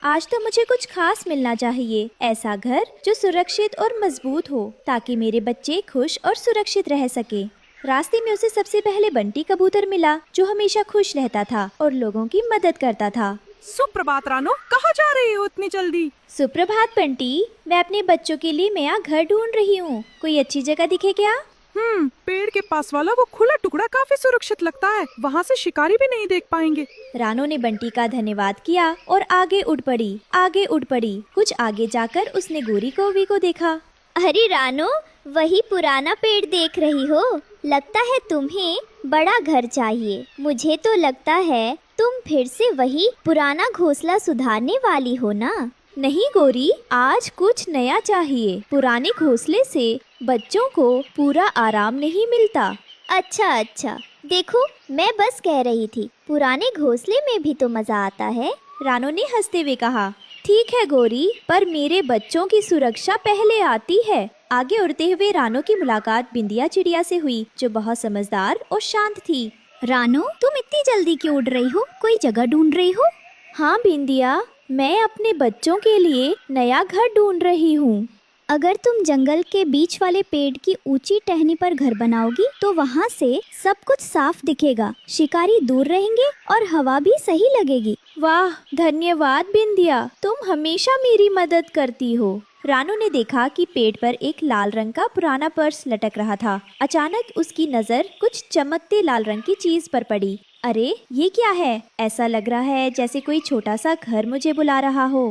आज तो मुझे कुछ खास मिलना चाहिए, ऐसा घर जो सुरक्षित और मजबूत हो ताकि मेरे बच्चे खुश और सुरक्षित रह सके। रास्ते में उसे सबसे पहले बंटी कबूतर मिला जो हमेशा खुश रहता था और लोगों की मदद करता था। सुप्रभात रानो, कहाँ जा रही हो इतनी जल्दी? सुप्रभात बंटी, मैं अपने बच्चों के लिए नया घर ढूंढ रही हूँ। कोई अच्छी जगह दिखे क्या? पेड़ के पास वाला वो खुला टुकड़ा काफी सुरक्षित लगता है, वहाँ से शिकारी भी नहीं देख पाएंगे। रानो ने बंटी का धन्यवाद किया और आगे उड़ पड़ी। कुछ आगे जाकर उसने गोरी कौवी को देखा। अरे रानो, वही पुराना पेड़ देख रही हो? लगता है तुम्हें बड़ा घर चाहिए। मुझे तो लगता है तुम फिर से वही पुराना घोंसला सुधारने वाली हो ना? नहीं गोरी, आज कुछ नया चाहिए। पुराने घोंसले से बच्चों को पूरा आराम नहीं मिलता। अच्छा, देखो मैं बस कह रही थी, पुराने घोंसले में भी तो मजा आता है। रानो ने हंसते हुए कहा। ठीक है गोरी, पर मेरे बच्चों की सुरक्षा पहले आती है। आगे उड़ते हुए रानो की मुलाकात बिंदिया चिड़िया से हुई जो बहुत समझदार और शांत थी। रानो, तुम इतनी जल्दी क्यों उड़ रही हो? कोई जगह ढूंढ रही हो? हाँ बिंदिया, मैं अपने बच्चों के लिए नया घर ढूंढ रही हूँ। अगर तुम जंगल के बीच वाले पेड़ की ऊंची टहनी पर घर बनाओगी तो वहाँ से सब कुछ साफ दिखेगा, शिकारी दूर रहेंगे और हवा भी सही लगेगी। वाह, धन्यवाद बिंदिया, तुम हमेशा मेरी मदद करती हो। रानू ने देखा कि पेड़ पर एक लाल रंग का पुराना पर्स लटक रहा था। अचानक उसकी नजर कुछ चमकते लाल रंग की चीज पर पड़ी। अरे ये क्या है? ऐसा लग रहा है जैसे कोई छोटा सा घर मुझे बुला रहा हो।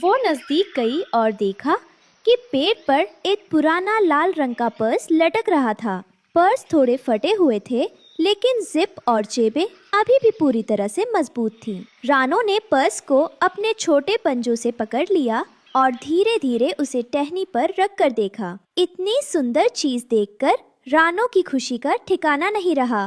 वो नजदीक गई और देखा कि पेड़ पर एक पुराना लाल रंग का पर्स लटक रहा था। पर्स थोड़े फटे हुए थे, लेकिन जिप और जेबें अभी भी पूरी तरह से मजबूत थीं। रानो ने पर्स को अपने छोटे पंजों से पकड़ लिया और धीरे धीरे उसे टहनी पर रख कर देखा। इतनी सुंदर चीज देखकर रानो की खुशी का ठिकाना नहीं रहा।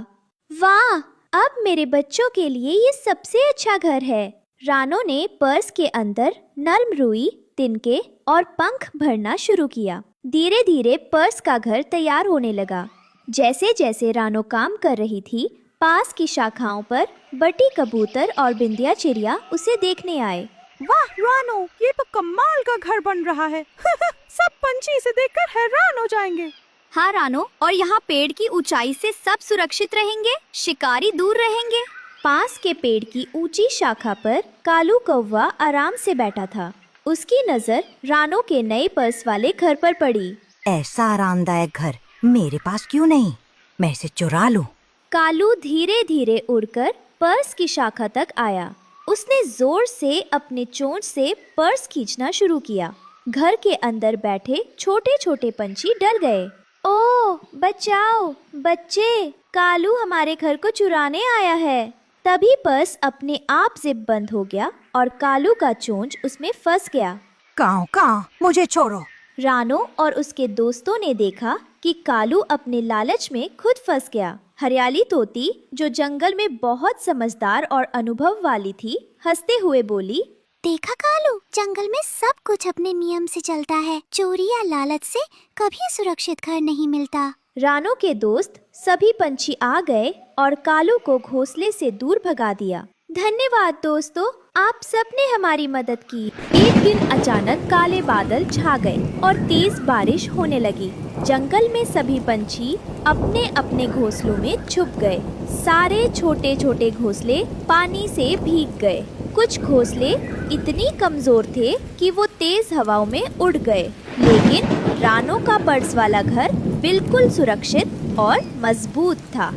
वाह, अब मेरे बच्चों के लिए ये सबसे अच्छा घर है। रानो ने पर्स के अंदर नर्म रुई, तिनके और पंख भरना शुरू किया। धीरे धीरे पर्स का घर तैयार होने लगा। जैसे जैसे रानो काम कर रही थी, पास की शाखाओं पर बटी कबूतर और बिंदिया चिड़िया उसे देखने आए। वाह रानो, ये तो कमाल का घर बन रहा है। सब पंछी इसे देखकर हैरान हो जाएंगे। हाँ रानो, और यहाँ पेड़ की ऊंचाई से सब सुरक्षित रहेंगे, शिकारी दूर रहेंगे। पास के पेड़ की ऊंची शाखा पर कालू कौवा आराम से बैठा था। उसकी नजर रानो के नए पर्स वाले घर पर पड़ी। ऐसा आरामदायक घर मेरे पास क्यों नहीं? मैं इसे चुरा लूं। कालू धीरे धीरे उड़कर पर्स की शाखा तक आया। उसने जोर से अपने चोंच से पर्स खींचना शुरू किया। घर के अंदर बैठे छोटे छोटे पंछी डर गए। ओह बचाओ बच्चे, कालू हमारे घर को चुराने आया है। तभी पर्स अपने आप जिप बंद हो गया और कालू का चोंच उसमें फंस गया। कहाँ मुझे छोड़ो। रानो और उसके दोस्तों ने देखा कि कालू अपने लालच में खुद फंस गया। हरियाली तोती, जो जंगल में बहुत समझदार और अनुभव वाली थी, हंसते हुए बोली, देखा कालू, जंगल में सब कुछ अपने नियम से चलता है। चोरी या लालच से कभी सुरक्षित घर नहीं मिलता। रानो के दोस्त सभी पंछी आ गए और कालू को घोंसले से दूर भगा दिया। धन्यवाद दोस्तों, आप सबने हमारी मदद की। एक दिन अचानक काले बादल छा गए और तेज बारिश होने लगी। जंगल में सभी पंछी अपने अपने घोंसलों में छुप गए। सारे छोटे छोटे घोंसले पानी से भीग गए। कुछ घोंसले इतनी कमजोर थे कि वो तेज हवाओं में उड़ गए, लेकिन रानो का पर्स वाला घर बिल्कुल सुरक्षित और मजबूत था।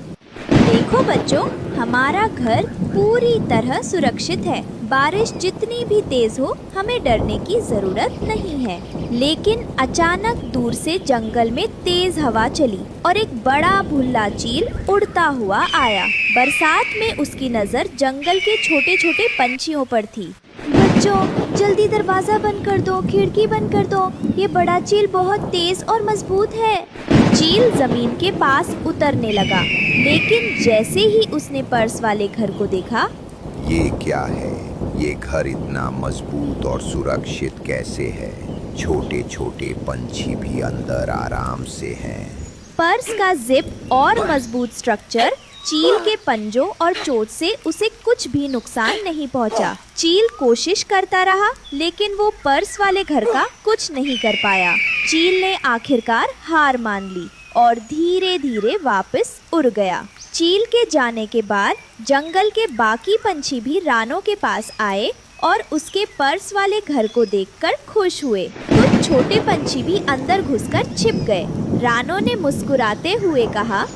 देखो बच्चों, हमारा घर पूरी तरह सुरक्षित है। बारिश जितनी भी तेज हो, हमें डरने की जरूरत नहीं है। लेकिन अचानक दूर से जंगल में तेज हवा चली और एक बड़ा भुल्ला चील उड़ता हुआ आया। बरसात में उसकी नजर जंगल के छोटे छोटे पंछियों पर थी। बच्चों, जल्दी दरवाजा बंद कर दो, खिड़की बंद कर दो, ये बड़ा चील बहुत तेज और मजबूत है। चील जमीन के पास उतरने लगा, लेकिन जैसे ही उसने पर्स वाले घर को देखा, ये क्या है? ये घर इतना मजबूत और सुरक्षित कैसे है? छोटे छोटे पंछी भी अंदर आराम से हैं। पर्स का जिप और मजबूत स्ट्रक्चर चील के पंजों और चोट से उसे कुछ भी नुकसान नहीं पहुंचा। चील कोशिश करता रहा लेकिन वो पर्स वाले घर का कुछ नहीं कर पाया। चील ने आखिरकार हार मान ली और धीरे धीरे वापस उड़ गया। चील के जाने के बाद जंगल के बाकी पंछी भी रानो के पास आए और उसके पर्स वाले घर को देखकर खुश हुए। कुछ छोटे पंछी भी अंदर घुसकर छिप गए। रानो ने मुस्कुराते हुए कहा,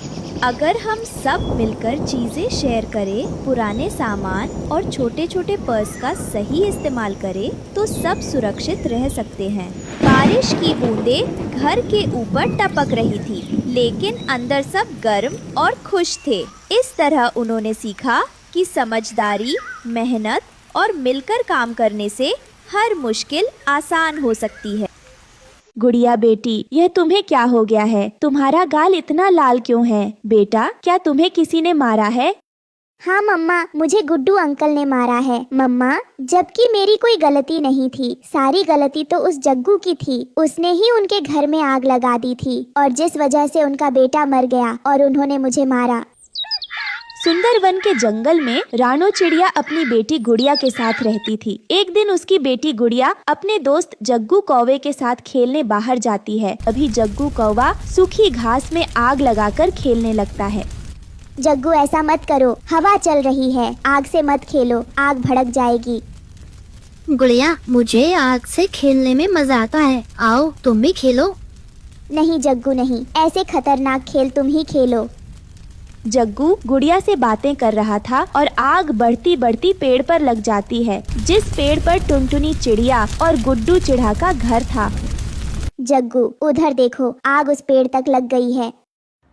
अगर हम सब मिलकर चीजें शेयर करें, पुराने सामान और छोटे छोटे पर्स का सही इस्तेमाल करें, तो सब सुरक्षित रह सकते हैं। बारिश की बूंदें घर के ऊपर टपक रही थी, लेकिन अंदर सब गर्म और खुश थे। इस तरह उन्होंने सीखा कि समझदारी, मेहनत और मिलकर काम करने से हर मुश्किल आसान हो सकती है। गुड़िया बेटी, यह तुम्हें क्या हो गया है? तुम्हारा गाल इतना लाल क्यों है? बेटा, क्या तुम्हें किसी ने मारा है? हाँ मम्मा, मुझे गुड्डू अंकल ने मारा है मम्मा, जबकि मेरी कोई गलती नहीं थी। सारी गलती तो उस जग्गू की थी। उसने ही उनके घर में आग लगा दी थी और जिस वजह से उनका बेटा मर गया और उन्होंने मुझे मारा। सुंदरवन के जंगल में रानो चिड़िया अपनी बेटी गुड़िया के साथ रहती थी। एक दिन उसकी बेटी गुड़िया अपने दोस्त जग्गू कौवे के साथ खेलने बाहर जाती है। अभी जग्गू कौवा सूखी घास में आग लगाकर खेलने लगता है। जग्गू, ऐसा मत करो, हवा चल रही है, आग से मत खेलो, आग भड़क जाएगी। गुड़िया, मुझे आग से खेलने में मजा आता है, आओ तुम भी खेलो। नहीं जग्गू नहीं, ऐसे खतरनाक खेल तुम ही खेलो। जग्गू गुड़िया से बातें कर रहा था और आग बढ़ती बढ़ती पेड़ पर लग जाती है, जिस पेड़ पर टुनटुनी चिड़िया और गुड्डू चिढ़ा का घर था। जग्गू, उधर देखो, आग उस पेड़ तक लग गई है।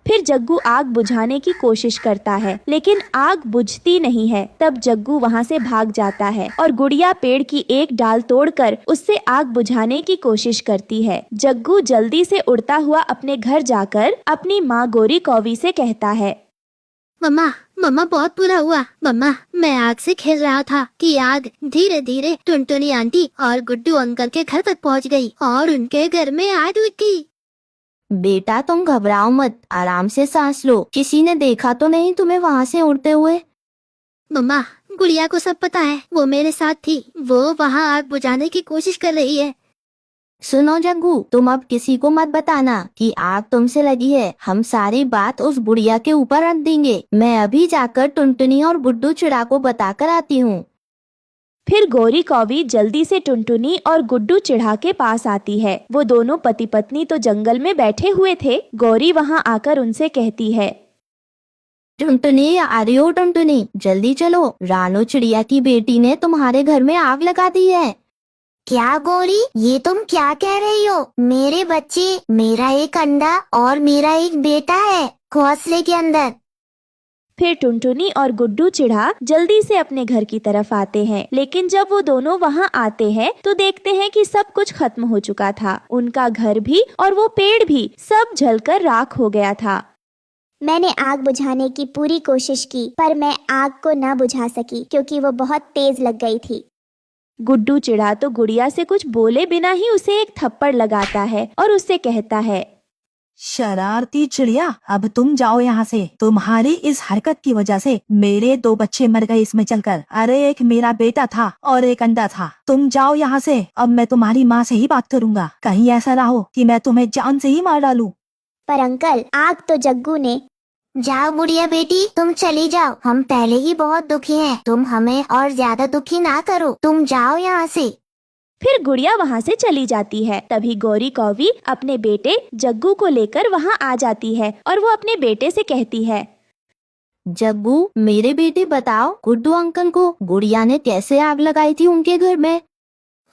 फिर जग्गू आग बुझाने की कोशिश करता है, लेकिन आग बुझती नहीं है। तब जग्गू वहाँ से भाग जाता है और गुड़िया पेड़ की एक डाल तोड़कर उससे आग बुझाने की कोशिश करती है। जग्गू जल्दी से उड़ता हुआ अपने घर जाकर अपनी माँ गोरी कौवी से कहता है, मम्मा, मम्मा बहुत बुरा हुआ। मम्मा, मैं आग से खेल रहा था कि आग धीरे धीरे टुनटुनी आंटी और गुड्डू अंकल के घर तक पहुंच गई और उनके घर में आग लग गई। बेटा, तुम घबराओ मत, आराम से सांस लो। किसी ने देखा तो नहीं तुम्हें वहाँ से उड़ते हुए? मम्मा, गुड़िया को सब पता है, वो मेरे साथ थी, वो वहाँ आग बुझाने की कोशिश कर रही है। सुनो जग्गू, तुम अब किसी को मत बताना कि आग तुमसे लगी है। हम सारी बात उस बुढ़िया के ऊपर रख देंगे। मैं अभी जाकर टुनटुनी और गुड्डू चिड़ा को बताकर आती हूँ। फिर गोरी कौवी जल्दी से टुनटुनी और गुड्डू चिढ़ा के पास आती है। वो दोनों पति पत्नी तो जंगल में बैठे हुए थे। गौरी वहाँ आकर उनसे कहती है, टुनटुनी, आ रही हो टुनटुनी, जल्दी चलो, रानो चिड़िया की बेटी ने तुम्हारे घर में आग लगा दी है। क्या गौरी, ये तुम क्या कह रही हो? मेरे बच्चे, मेरा एक अंडा और मेरा एक बेटा है घोंसले के अंदर। फिर टुनटुनी और गुड्डू चिढ़ा जल्दी से अपने घर की तरफ आते हैं, लेकिन जब वो दोनों वहाँ आते हैं तो देखते हैं कि सब कुछ खत्म हो चुका था। उनका घर भी और वो पेड़ भी सब जलकर राख हो गया था। मैंने आग बुझाने की पूरी कोशिश की, पर मैं आग को न बुझा सकी क्योंकि वो बहुत तेज लग गई थी। गुड्डू चिढ़ा तो गुड़िया से कुछ बोले बिना ही उसे एक थप्पड़ लगाता है और उससे कहता है, शरारती चिड़िया, अब तुम जाओ यहाँ से। तुम्हारी इस हरकत की वजह से मेरे 2 बच्चे मर गए इसमें चलकर। अरे, एक मेरा बेटा था और एक अंडा था। तुम जाओ यहाँ से। अब मैं तुम्हारी माँ से ही बात करूँगा। कहीं ऐसा ना हो कि मैं तुम्हें जान से ही मार डालूं। पर अंकल, आग तो जग्गू ने। जाओ बुढ़िया बेटी, तुम चली जाओ। हम पहले ही बहुत दुखी हैं। तुम हमें और ज्यादा दुखी ना करो। तुम जाओ यहाँ से। फिर गुड़िया वहाँ से चली जाती है। तभी गौरी कौवी अपने बेटे जग्गू को लेकर वहाँ आ जाती है और वो अपने बेटे से कहती है, जग्गू, मेरे बेटे बताओ, गुड्डू अंकल को गुड़िया ने कैसे आग लगाई थी उनके घर में?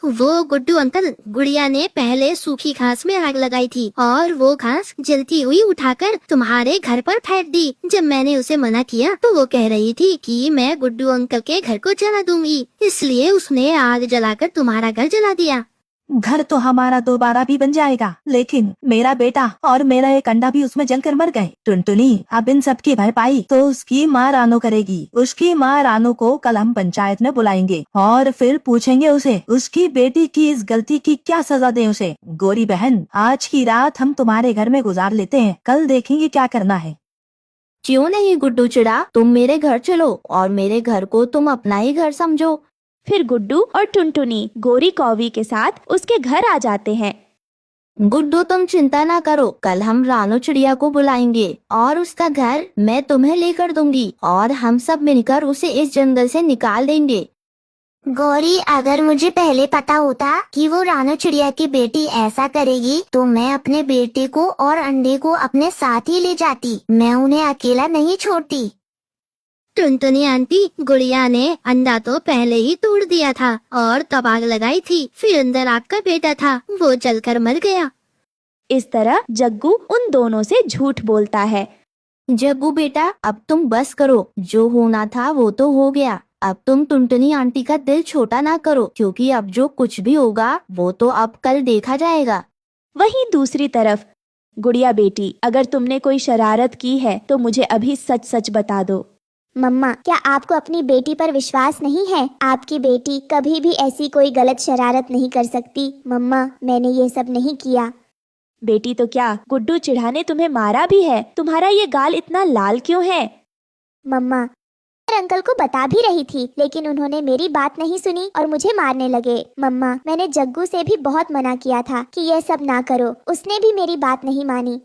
वो गुड्डू अंकल, गुड़िया ने पहले सूखी घास में आग लगाई थी और वो घास जलती हुई उठाकर तुम्हारे घर पर फेंक दी। जब मैंने उसे मना किया तो वो कह रही थी कि मैं गुड्डू अंकल के घर को जला दूंगी, इसलिए उसने आग जलाकर तुम्हारा घर जला दिया। घर तो हमारा दोबारा भी बन जाएगा, लेकिन मेरा बेटा और मेरा एक अंडा भी उसमें जलकर मर गए। टुनटुनी, अब इन सब की भरपाई तो उसकी माँ रानो करेगी। उसकी माँ रानो को कल हम पंचायत में बुलाएंगे और फिर पूछेंगे उसे उसकी बेटी की इस गलती की क्या सजा दें उसे। गोरी बहन, आज की रात हम तुम्हारे घर में गुजार लेते हैं, कल देखेंगे क्या करना है। क्यों नहीं गुड्डू चिड़ा, तुम मेरे घर चलो और मेरे घर को तुम अपना ही घर समझो। फिर गुड्डू और टुनटुनी गोरी कौवी के साथ उसके घर आ जाते हैं। गुड्डू तुम चिंता ना करो, कल हम रानो चिड़िया को बुलाएंगे और उसका घर मैं तुम्हें लेकर दूंगी और हम सब मिलकर उसे इस जंगल से निकाल देंगे। गौरी, अगर मुझे पहले पता होता कि वो रानो चिड़िया की बेटी ऐसा करेगी तो मैं अपने बेटे को और अंडे को अपने साथ ही ले जाती, मैं उन्हें अकेला नहीं छोड़ती। टुनटुनी आंटी, गुड़िया ने अंडा तो पहले ही तोड़ दिया था और तब आग लगाई थी, फिर अंदर आग का बेटा था, वो जलकर मर गया। इस तरह जग्गू उन दोनों से झूठ बोलता है। जग्गू बेटा, अब तुम बस करो, जो होना था वो तो हो गया। अब तुम टुनटुनी आंटी का दिल छोटा ना करो, क्योंकि अब जो कुछ भी होगा वो तो अब कल देखा जाएगा। वहीं दूसरी तरफ, गुड़िया बेटी, अगर तुमने कोई शरारत की है तो मुझे अभी सच सच बता दो। मम्मा, क्या आपको अपनी बेटी पर विश्वास नहीं है? आपकी बेटी कभी भी ऐसी कोई गलत शरारत नहीं कर सकती। मम्मा, मैंने ये सब नहीं किया। बेटी तो क्या, गुड्डू चिढ़ा ने तुम्हें मारा भी है। तुम्हारा ये गाल इतना लाल क्यों है? मम्मा, मैं अंकल को बता भी रही थी, लेकिन उन्होंने मेरी बात नहीं सुनी और मुझे मारने लगे। मम्मा, मैंने जग्गू से भी बहुत मना किया था कि ये सब ना करो, उसने भी मेरी बात नहीं मानी।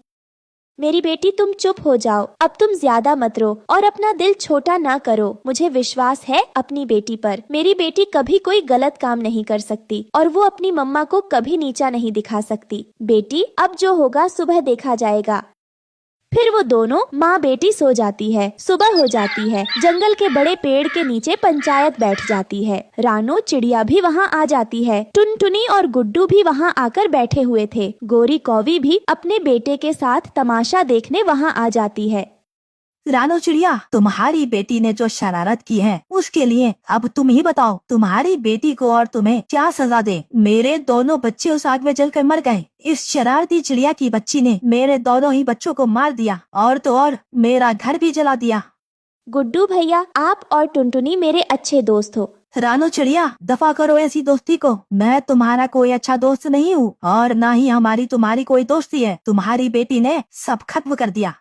मेरी बेटी, तुम चुप हो जाओ, अब तुम ज्यादा मत रो और अपना दिल छोटा ना करो। मुझे विश्वास है अपनी बेटी पर। मेरी बेटी कभी कोई गलत काम नहीं कर सकती और वो अपनी मम्मा को कभी नीचा नहीं दिखा सकती। बेटी, अब जो होगा सुबह देखा जाएगा। फिर वो दोनों माँ बेटी सो जाती है। सुबह हो जाती है। जंगल के बड़े पेड़ के नीचे पंचायत बैठ जाती है। रानो चिड़िया भी वहाँ आ जाती है। टुनटुनी और गुड्डू भी वहाँ आकर बैठे हुए थे। गोरी कौवी भी अपने बेटे के साथ तमाशा देखने वहाँ आ जाती है। रानो चिड़िया, तुम्हारी बेटी ने जो शरारत की है उसके लिए अब तुम ही बताओ, तुम्हारी बेटी को और तुम्हें क्या सजा दे। मेरे दोनों बच्चे उस आग में जलकर मर गए। इस शरारती चिड़िया की बच्ची ने मेरे दोनों ही बच्चों को मार दिया और तो और मेरा घर भी जला दिया। गुड्डू भैया, आप और टुनटुनी मेरे अच्छे दोस्त हो। रानो चिड़िया, दफा करो ऐसी दोस्ती को। मैं तुम्हारा कोई अच्छा दोस्त नहीं हूँ और न ही हमारी तुम्हारी कोई दोस्ती है। तुम्हारी बेटी ने सब खत्म कर दिया।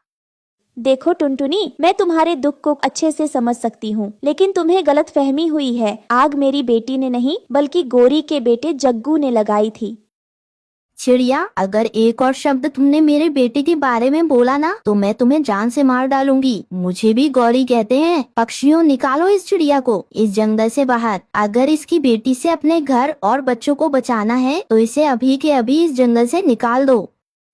देखो टुनटुनी, मैं तुम्हारे दुख को अच्छे से समझ सकती हूँ, लेकिन तुम्हें गलत फहमी हुई है। आग मेरी बेटी ने नहीं बल्कि गोरी के बेटे जग्गू ने लगाई थी। चिड़िया, अगर एक और शब्द तुमने मेरे बेटे के बारे में बोला ना तो मैं तुम्हें जान से मार डालूंगी। मुझे भी गौरी कहते हैं। पक्षियों, निकालो इस चिड़िया को इस जंगल से बाहर। अगर इसकी बेटी से अपने घर और बच्चों को बचाना है तो इसे अभी के अभी इस जंगल से निकाल दो।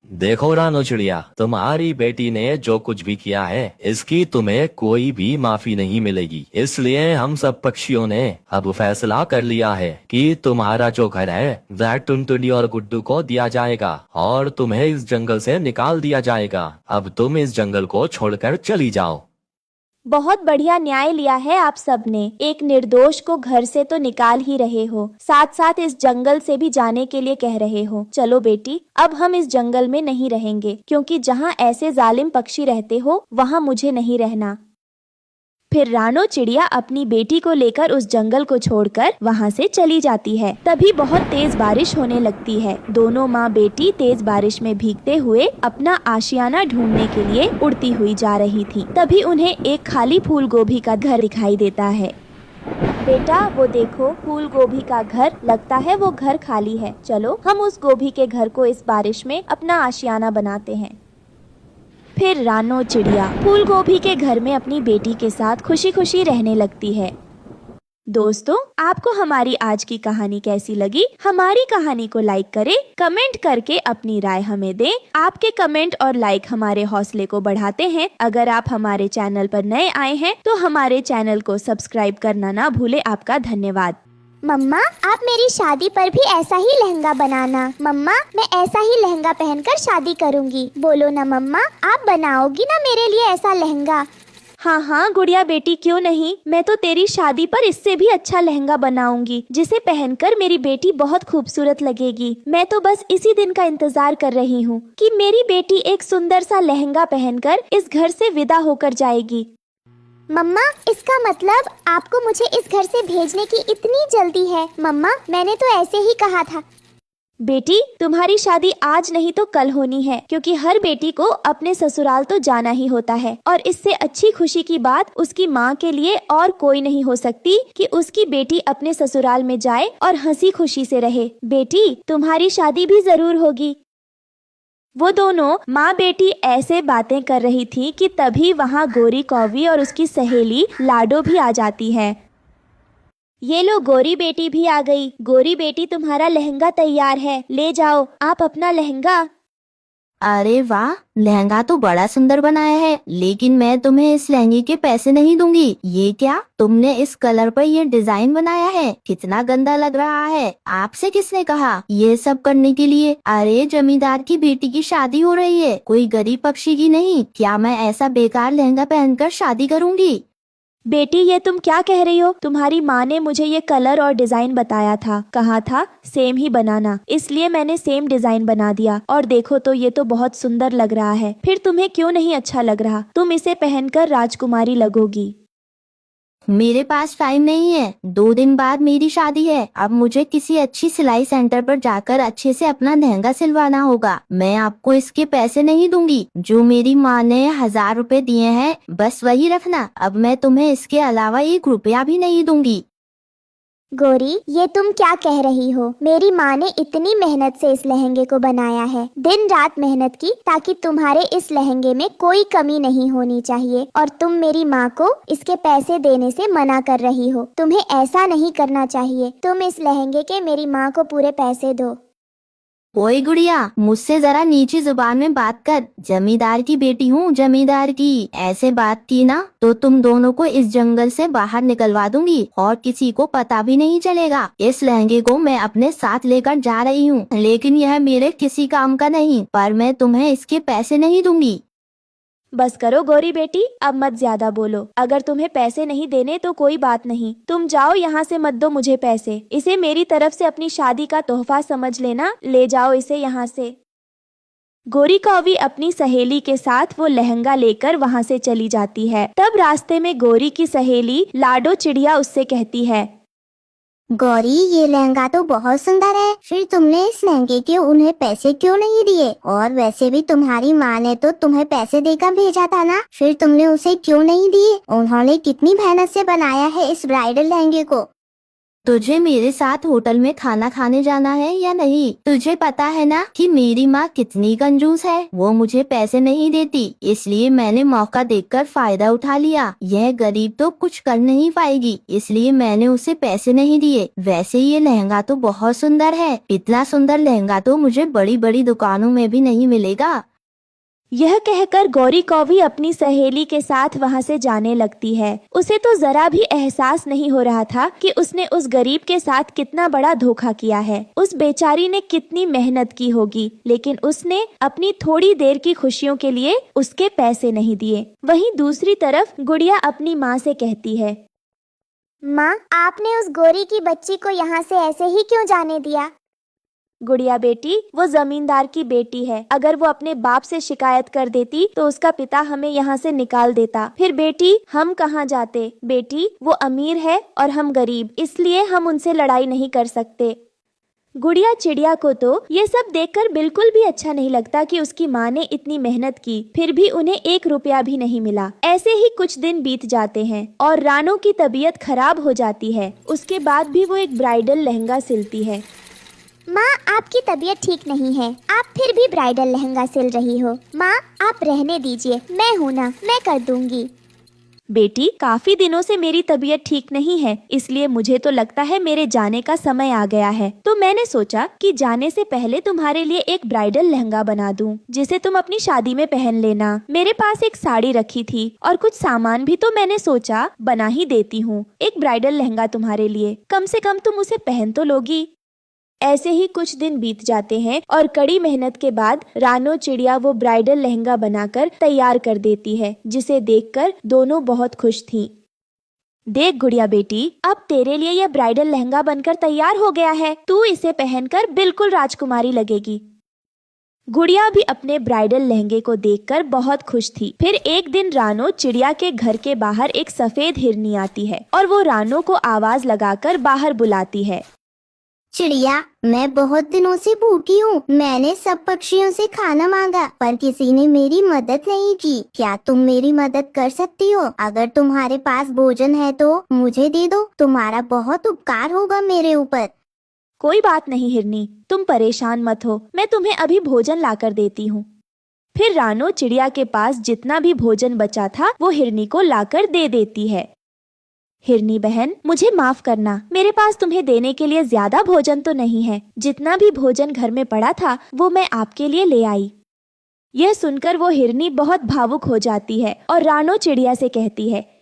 देखो रानो चिड़िया, तुम्हारी बेटी ने जो कुछ भी किया है इसकी तुम्हें कोई भी माफी नहीं मिलेगी। इसलिए हम सब पक्षियों ने अब फैसला कर लिया है कि तुम्हारा जो घर है वह टुनटुनी और गुड्डू को दिया जाएगा और तुम्हें इस जंगल से निकाल दिया जाएगा। अब तुम इस जंगल को छोड़कर चली जाओ। बहुत बढ़िया न्याय लिया है आप सब ने। एक निर्दोष को घर से तो निकाल ही रहे हो, साथ साथ इस जंगल से भी जाने के लिए कह रहे हो। चलो बेटी, अब हम इस जंगल में नहीं रहेंगे, क्योंकि जहाँ ऐसे जालिम पक्षी रहते हो वहाँ मुझे नहीं रहना। फिर रानो चिड़िया अपनी बेटी को लेकर उस जंगल को छोड़कर वहाँ से चली जाती है। तभी बहुत तेज बारिश होने लगती है। दोनों माँ बेटी तेज बारिश में भीगते हुए अपना आशियाना ढूंढने के लिए उड़ती हुई जा रही थी। तभी उन्हें एक खाली फूल गोभी का घर दिखाई देता है। बेटा, वो देखो फूल गोभी का घर, लगता है वो घर खाली है। चलो हम उस गोभी के घर को इस बारिश में अपना आशियाना बनाते हैं। फिर रानो चिड़िया फूल गोभी के घर में अपनी बेटी के साथ खुशी खुशी रहने लगती है। दोस्तों, आपको हमारी आज की कहानी कैसी लगी? हमारी कहानी को लाइक करें, कमेंट करके अपनी राय हमें दें। आपके कमेंट और लाइक हमारे हौसले को बढ़ाते हैं। अगर आप हमारे चैनल पर नए आए हैं तो हमारे चैनल को सब्सक्राइब करना ना भूले। आपका धन्यवाद। मम्मा, आप मेरी शादी पर भी ऐसा ही लहंगा बनाना। मम्मा, मैं ऐसा ही लहंगा पहनकर शादी करूंगी। बोलो ना मम्मा, आप बनाओगी ना मेरे लिए ऐसा लहंगा? हाँ हाँ गुड़िया बेटी, क्यों नहीं। मैं तो तेरी शादी पर इससे भी अच्छा लहंगा बनाऊंगी, जिसे पहनकर मेरी बेटी बहुत खूबसूरत लगेगी। मैं तो बस इसी दिन का इंतजार कर रही हूँ कि मेरी बेटी एक सुंदर सा लहंगा पहनकर इस घर से विदा होकर जाएगी। मम्मा, इसका मतलब आपको मुझे इस घर से भेजने की इतनी जल्दी है? मम्मा, मैंने तो ऐसे ही कहा था। बेटी, तुम्हारी शादी आज नहीं तो कल होनी है, क्योंकि हर बेटी को अपने ससुराल तो जाना ही होता है, और इससे अच्छी खुशी की बात उसकी माँ के लिए और कोई नहीं हो सकती कि उसकी बेटी अपने ससुराल में जाए और हंसी खुशी से रहे। बेटी, तुम्हारी शादी भी जरूर होगी। वो दोनों माँ बेटी ऐसे बातें कर रही थी कि तभी वहाँ गोरी कौवी और उसकी सहेली लाडो भी आ जाती है। ये लो, गोरी बेटी भी आ गई। गोरी बेटी, तुम्हारा लहंगा तैयार है, ले जाओ आप अपना लहंगा। अरे वाह, लहंगा तो बड़ा सुंदर बनाया है, लेकिन मैं तुम्हें इस लहंगे के पैसे नहीं दूंगी। ये क्या, तुमने इस कलर पर ये डिजाइन बनाया है? कितना गंदा लग रहा है। आपसे किसने कहा ये सब करने के लिए? अरे जमींदार की बेटी की शादी हो रही है, कोई गरीब पक्षी की नहीं। क्या मैं ऐसा बेकार लहंगा पहनकर शादी करूंगी? बेटी, ये तुम क्या कह रही हो? तुम्हारी माँ ने मुझे ये कलर और डिजाइन बताया था, कहा था सेम ही बनाना, इसलिए मैंने सेम डिजाइन बना दिया। और देखो तो ये तो बहुत सुंदर लग रहा है। फिर तुम्हें क्यों नहीं अच्छा लग रहा? तुम इसे पहनकर राजकुमारी लगोगी। मेरे पास टाइम नहीं है, 2 दिन बाद मेरी शादी है। अब मुझे किसी अच्छी सिलाई सेंटर पर जाकर अच्छे से अपना लहंगा सिलवाना होगा। मैं आपको इसके पैसे नहीं दूंगी। जो मेरी माँ ने 1000 रुपए दिए हैं, बस वही रखना। अब मैं तुम्हें इसके अलावा 1 रुपया भी नहीं दूंगी। गोरी, ये तुम क्या कह रही हो? मेरी माँ ने इतनी मेहनत से इस लहंगे को बनाया है, दिन रात मेहनत की, ताकि तुम्हारे इस लहंगे में कोई कमी नहीं होनी चाहिए, और तुम मेरी माँ को इसके पैसे देने से मना कर रही हो। तुम्हें ऐसा नहीं करना चाहिए। तुम इस लहंगे के मेरी माँ को पूरे पैसे दो। ओए गुड़िया, मुझसे जरा नीची जुबान में बात कर। जमींदार की बेटी हूँ, जमींदार की। ऐसे बात की ना तो तुम दोनों को इस जंगल से बाहर निकलवा दूंगी, और किसी को पता भी नहीं चलेगा। इस लहंगे को मैं अपने साथ लेकर जा रही हूँ, लेकिन यह मेरे किसी काम का नहीं, पर मैं तुम्हें इसके पैसे नहीं दूंगी। बस करो गोरी बेटी, अब मत ज्यादा बोलो। अगर तुम्हें पैसे नहीं देने तो कोई बात नहीं, तुम जाओ यहाँ से, मत दो मुझे पैसे। इसे मेरी तरफ से अपनी शादी का तोहफा समझ लेना, ले जाओ इसे यहाँ से। गोरी कौवी अपनी सहेली के साथ वो लहंगा लेकर वहाँ से चली जाती है। तब रास्ते में गोरी की सहेली लाडो चिड़िया उससे कहती है, गौरी, ये लहंगा तो बहुत सुंदर है, फिर तुमने इस लहंगे के उन्हें पैसे क्यों नहीं दिए? और वैसे भी तुम्हारी माँ ने तो तुम्हें पैसे देकर भेजा था ना, फिर तुमने उसे क्यों नहीं दिए? उन्होंने कितनी मेहनत से बनाया है इस ब्राइडल लहंगे को। तुझे मेरे साथ होटल में खाना खाने जाना है या नहीं? तुझे पता है ना कि मेरी माँ कितनी कंजूस है। वो मुझे पैसे नहीं देती, इसलिए मैंने मौका देखकर फायदा उठा लिया। यह गरीब तो कुछ कर नहीं पाएगी, इसलिए मैंने उसे पैसे नहीं दिए। वैसे ये लहंगा तो बहुत सुंदर है। इतना सुंदर लहंगा तो मुझे बड़ी बड़ी दुकानों में भी नहीं मिलेगा। यह कहकर गौरी कौवी अपनी सहेली के साथ वहाँ से जाने लगती है। उसे तो जरा भी एहसास नहीं हो रहा था कि उसने उस गरीब के साथ कितना बड़ा धोखा किया है। उस बेचारी ने कितनी मेहनत की होगी, लेकिन उसने अपनी थोड़ी देर की खुशियों के लिए उसके पैसे नहीं दिए। वहीं दूसरी तरफ गुड़िया अपनी माँ से कहती है, माँ, आपने उस गोरी की बच्ची को यहाँ से ऐसे ही क्यों जाने दिया? गुड़िया बेटी, वो जमींदार की बेटी है। अगर वो अपने बाप से शिकायत कर देती तो उसका पिता हमें यहाँ से निकाल देता। फिर बेटी, हम कहाँ जाते? बेटी, वो अमीर है और हम गरीब, इसलिए हम उनसे लड़ाई नहीं कर सकते। गुड़िया चिड़िया को तो ये सब देखकर बिल्कुल भी अच्छा नहीं लगता कि उसकी माँ ने इतनी मेहनत की, फिर भी उन्हें 1 रुपया भी नहीं मिला। ऐसे ही कुछ दिन बीत जाते हैं और रानो की तबीयत खराब हो जाती है। उसके बाद भी वो एक ब्राइडल लहंगा सिलती है। माँ, आपकी तबीयत ठीक नहीं है, आप फिर भी ब्राइडल लहंगा सिल रही हो। माँ, आप रहने दीजिए, मैं हूँ ना, मैं कर दूंगी। बेटी, काफी दिनों से मेरी तबीयत ठीक नहीं है, इसलिए मुझे तो लगता है मेरे जाने का समय आ गया है। तो मैंने सोचा कि जाने से पहले तुम्हारे लिए एक ब्राइडल लहंगा बना दूं, जिसे तुम अपनी शादी में पहन लेना। मेरे पास एक साड़ी रखी थी और कुछ सामान भी, तो मैंने सोचा बना ही देती हूँ एक ब्राइडल लहंगा तुम्हारे लिए। कम से कम तुम उसे पहन तो लोगी। ऐसे ही कुछ दिन बीत जाते हैं और कड़ी मेहनत के बाद रानो चिड़िया वो ब्राइडल लहंगा बनाकर तैयार कर देती है, जिसे देखकर दोनों बहुत खुश थीं। देख गुड़िया बेटी, अब तेरे लिए यह ब्राइडल लहंगा बनकर तैयार हो गया है। तू इसे पहनकर बिल्कुल राजकुमारी लगेगी। गुड़िया भी अपने ब्राइडल लहंगे को देखकर बहुत खुश थी। फिर एक दिन रानो चिड़िया के घर के बाहर एक सफेद हिरनी आती है और वो रानो को आवाज लगाकर बाहर बुलाती है। चिड़िया, मैं बहुत दिनों से भूखी हूँ। मैंने सब पक्षियों से खाना मांगा पर किसी ने मेरी मदद नहीं की। क्या तुम मेरी मदद कर सकती हो? अगर तुम्हारे पास भोजन है तो मुझे दे दो। तुम्हारा बहुत उपकार होगा मेरे ऊपर। कोई बात नहीं हिरनी, तुम परेशान मत हो, मैं तुम्हें अभी भोजन लाकर देती हूँ। फिर रानो चिड़िया के पास जितना भी भोजन बचा था वो हिरनी को लाकर दे देती है। हिरनी बहन, मुझे माफ करना, मेरे पास तुम्हें देने के लिए ज्यादा भोजन तो नहीं है। जितना भी भोजन घर में पड़ा था वो मैं आपके लिए ले आई। यह सुनकर वो हिरनी बहुत भावुक हो जाती है और रानो चिड़िया से कहती है,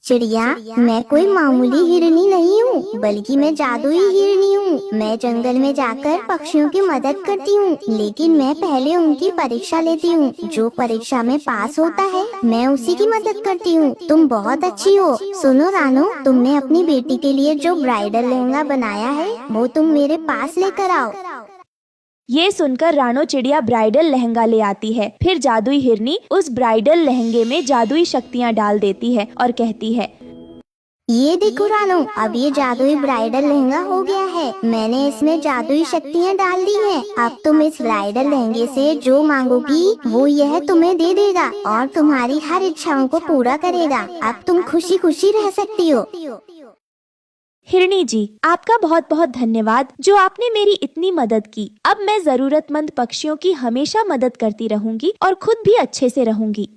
चिड़िया, मैं कोई मामूली हिरनी नहीं हूँ, बल्कि मैं जादुई हिरनी हूँ। मैं जंगल में जाकर पक्षियों की मदद करती हूँ, लेकिन मैं पहले उनकी परीक्षा लेती हूँ। जो परीक्षा में पास होता है मैं उसी की मदद करती हूँ। तुम बहुत अच्छी हो। सुनो रानो, तुमने अपनी बेटी के लिए जो ब्राइडल लहंगा बनाया है वो तुम मेरे पास लेकर आओ। ये सुनकर रानो चिड़िया ब्राइडल लहंगा ले आती है। फिर जादुई हिरनी उस ब्राइडल लहंगे में जादुई शक्तियाँ डाल देती है और कहती है, ये देखो रानो, अब ये जादुई ब्राइडल लहंगा हो गया है। मैंने इसमें जादुई शक्तियाँ डाल दी हैं। अब तुम इस ब्राइडल लहंगे से जो मांगोगी वो यह तुम्हें दे देगा और तुम्हारी हर इच्छाओं को पूरा करेगा। अब तुम खुशी खुशी रह सकती हो। हिरनी जी, आपका बहुत बहुत धन्यवाद जो आपने मेरी इतनी मदद की। अब मैं जरूरतमंद पक्षियों की हमेशा मदद करती रहूंगी और खुद भी अच्छे से रहूंगी।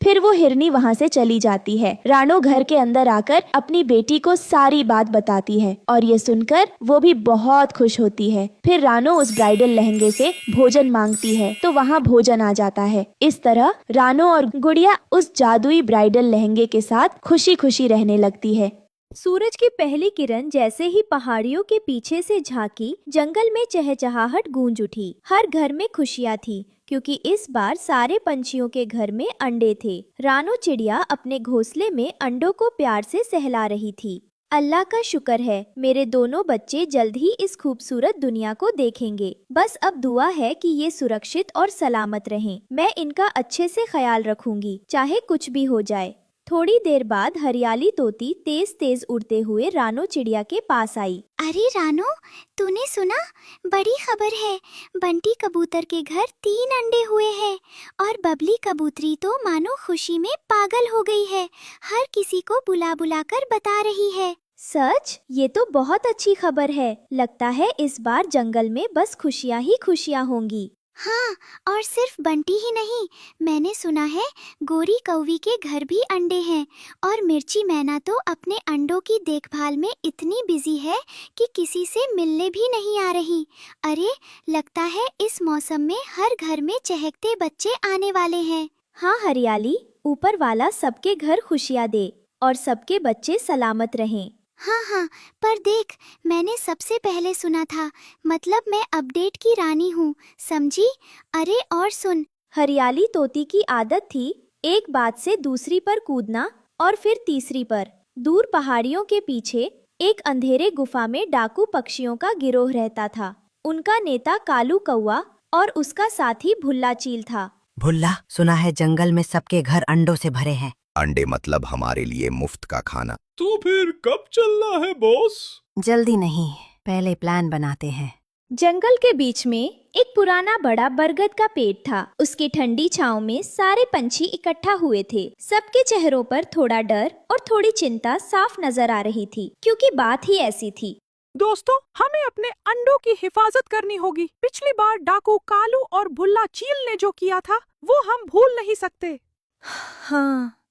फिर वो हिरनी वहाँ से चली जाती है। रानो घर के अंदर आकर अपनी बेटी को सारी बात बताती है और ये सुनकर वो भी बहुत खुश होती है। फिर रानो उस ब्राइडल लहंगे से भोजन मांगती है तो वहाँ भोजन आ जाता है। इस तरह रानो और गुड़िया उस जादुई ब्राइडल लहंगे के साथ खुशी खुशी रहने लगती है। सूरज की पहली किरण जैसे ही पहाड़ियों के पीछे से झांकी, जंगल में चहचहाहट गूंज उठी। हर घर में खुशियाँ थी क्योंकि इस बार सारे पंछियों के घर में अंडे थे। रानो चिड़िया अपने घोंसले में अंडों को प्यार से सहला रही थी। अल्लाह का शुक्र है, मेरे दोनों बच्चे जल्द ही इस खूबसूरत दुनिया को देखेंगे। बस अब दुआ है कि ये सुरक्षित और सलामत रहें। मैं इनका अच्छे से ख्याल रखूंगी, चाहे कुछ भी हो जाए। थोड़ी देर बाद हरियाली तोती तेज तेज उड़ते हुए रानो चिड़िया के पास आई। अरे रानो, तूने सुना? बड़ी खबर है। बंटी कबूतर के घर 3 अंडे हुए हैं और बबली कबूतरी तो मानो खुशी में पागल हो गई है। हर किसी को बुला बुला कर बता रही है। सच? ये तो बहुत अच्छी खबर है। लगता है इस बार जंगल में बस खुशियाँ ही खुशियाँ होंगी। हाँ, और सिर्फ बंटी ही नहीं, मैंने सुना है गोरी कौवी के घर भी अंडे हैं और मिर्ची मैना तो अपने अंडों की देखभाल में इतनी बिजी है कि किसी से मिलने भी नहीं आ रही। अरे, लगता है इस मौसम में हर घर में चहकते बच्चे आने वाले हैं। हाँ हरियाली, ऊपर वाला सबके घर खुशियाँ दे और सबके बच्चे सलामत रहें। हाँ हाँ, पर देख, मैंने सबसे पहले सुना था, मतलब मैं अपडेट की रानी हूँ, समझी? अरे और सुन, हरियाली तोती की आदत थी एक बात से दूसरी पर कूदना और फिर तीसरी पर। दूर पहाड़ियों के पीछे एक अंधेरे गुफा में डाकू पक्षियों का गिरोह रहता था। उनका नेता कालू कौवा और उसका साथी भुल्ला चील था। भुल्ला, सुना है जंगल में सबके घर अंडों से भरे हैं। अंडे मतलब हमारे लिए मुफ्त का खाना। तो फिर कब चलना है बॉस? जल्दी नहीं, पहले प्लान बनाते हैं। जंगल के बीच में एक पुराना बड़ा बरगद का पेड़ था। उसकी ठंडी छांव में सारे पंछी इकट्ठा हुए थे। सबके चेहरों पर थोड़ा डर और थोड़ी चिंता साफ नजर आ रही थी, क्योंकि बात ही ऐसी थी। दोस्तों, हमें अपने अंडों की हिफाजत करनी होगी। पिछली बार डाकू कालू और भुल्ला चील ने जो किया था वो हम भूल नहीं सकते। हाँ,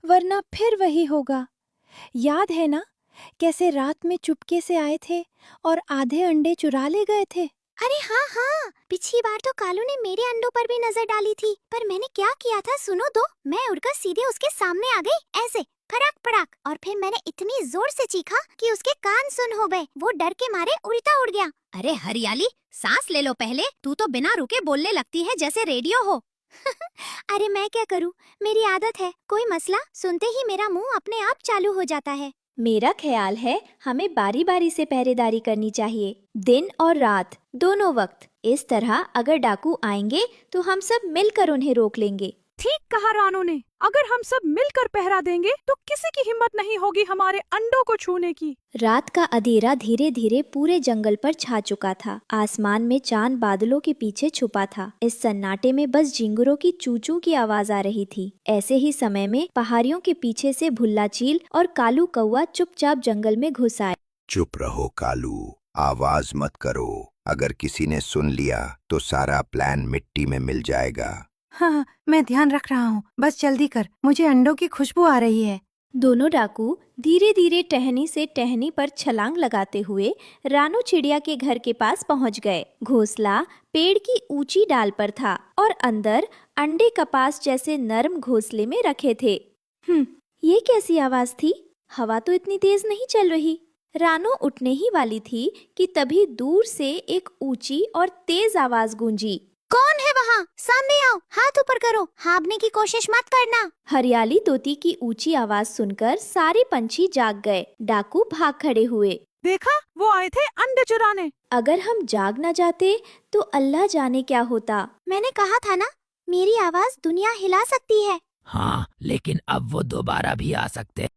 वरना फिर वही होगा। याद है ना कैसे रात में चुपके से आए थे और आधे अंडे चुरा ले गए थे? अरे हाँ हाँ, पिछली बार तो कालू ने मेरे अंडों पर भी नजर डाली थी, पर मैंने क्या किया था सुनो तो। मैं उड़कर सीधे उसके सामने आ गई, ऐसे फड़ाक फड़ाक, और फिर मैंने इतनी जोर से चीखा कि उसके कान सुन हो गए। वो डर के मारे उड़ता उड़ गया। अरे हरियाली, सांस ले लो पहले, तू तो बिना रुके बोलने लगती है जैसे रेडियो हो। अरे मैं क्या करूं, मेरी आदत है। कोई मसला सुनते ही मेरा मुंह अपने आप चालू हो जाता है। मेरा ख्याल है हमें बारी बारी से पहरेदारी करनी चाहिए, दिन और रात दोनों वक्त। इस तरह अगर डाकू आएंगे तो हम सब मिलकर उन्हें रोक लेंगे। ठीक कहा रानो ने। अगर हम सब मिलकर पहरा देंगे तो किसी की हिम्मत नहीं होगी हमारे अंडों को छूने की। रात का अंधेरा धीरे धीरे पूरे जंगल पर छा चुका था। आसमान में चांद बादलों के पीछे छुपा था। इस सन्नाटे में बस झिंगुरों की चूचू की आवाज आ रही थी। ऐसे ही समय में पहाड़ियों के पीछे से भुल्ला चील और कालू कौवा चुपचाप जंगल में घुस आए। चुप रहो कालू, आवाज मत करो। अगर किसी ने सुन लिया तो सारा प्लान मिट्टी में मिल जाएगा। हाँ, मैं ध्यान रख रहा हूँ। बस जल्दी कर, मुझे अंडों की खुशबू आ रही है। दोनों डाकू धीरे धीरे टहनी से टहनी पर छलांग लगाते हुए रानू चिड़िया के घर के पास पहुंच गए। घोंसला पेड़ की ऊंची डाल पर था और अंदर अंडे कपास जैसे नरम घोंसले में रखे थे। ये कैसी आवाज थी? हवा तो इतनी तेज नहीं चल रही। रानू उठने ही वाली थी कि तभी दूर से एक ऊंची और तेज आवाज गूंजी। कौन है वहाँ? सामने आओ, हाथ ऊपर करो, हाँफने की कोशिश मत करना। हरियाली तोती की ऊंची आवाज सुनकर सारे पंछी जाग गए। डाकू भाग खड़े हुए। देखा, वो आए थे अंडे चुराने। अगर हम जाग न जाते तो अल्लाह जाने क्या होता। मैंने कहा था ना, मेरी आवाज दुनिया हिला सकती है। हाँ, लेकिन अब वो दोबारा भी आ सकते।